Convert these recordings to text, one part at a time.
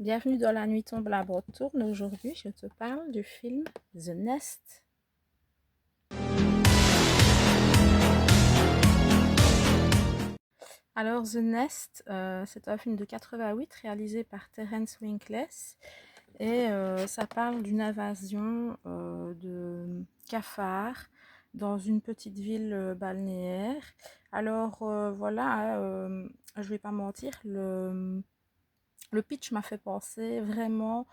Bienvenue dans La nuit tombe, la brotte tourne. Aujourd'hui, je te parle du film The Nest. Alors, The Nest, c'est un film de 88 réalisé par Terence Winkless et ça parle d'une invasion de cafards dans une petite ville balnéaire. Alors, voilà, je vais pas mentir, le pitch m'a fait penser vraiment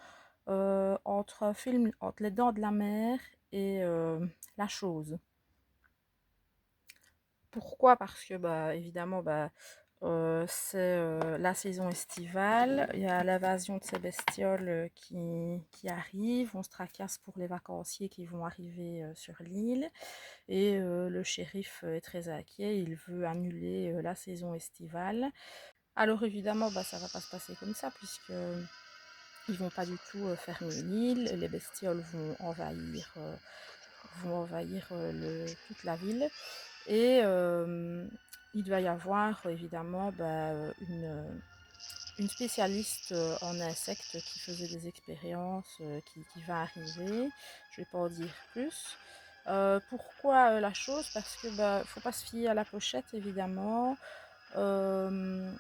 entre un film entre Les Dents de la Mer et La Chose. Pourquoi? Parce que bah évidemment c'est la saison estivale, il y a l'invasion de ces bestioles qui arrivent, on se tracasse pour les vacanciers qui vont arriver sur l'île et le shérif est très inquiet, il veut annuler la saison estivale. Alors évidemment ça va pas se passer comme ça puisque ils vont pas du tout fermer l'île, les bestioles vont envahir toute la ville et il doit y avoir évidemment une spécialiste en insectes qui faisait des expériences qui va arriver. Je vais pas en dire plus. Pourquoi la chose? Parce que faut pas se fier à la pochette évidemment. Euh,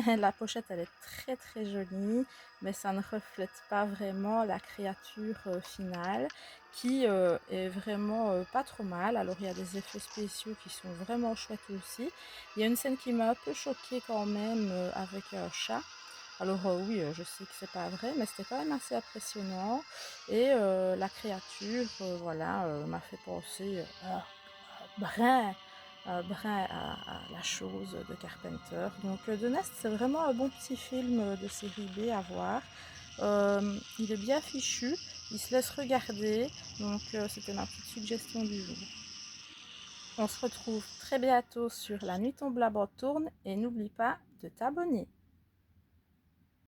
La pochette, elle est très très jolie, mais ça ne reflète pas vraiment la créature finale qui est vraiment pas trop mal. Alors il y a des effets spéciaux qui sont vraiment chouettes aussi. Il y a une scène qui m'a un peu choquée quand même avec un chat. Alors oui, je sais que c'est pas vrai, mais c'était quand même assez impressionnant. Et la créature, voilà, m'a fait penser brin, brin à la chose de Carpenter. Donc The Nest, c'est vraiment un bon petit film de série B à voir. Il est bien fichu, il se laisse regarder, donc c'était ma petite suggestion du jour. On se retrouve très bientôt sur La nuit tombe, la brotte tourne et n'oublie pas de t'abonner.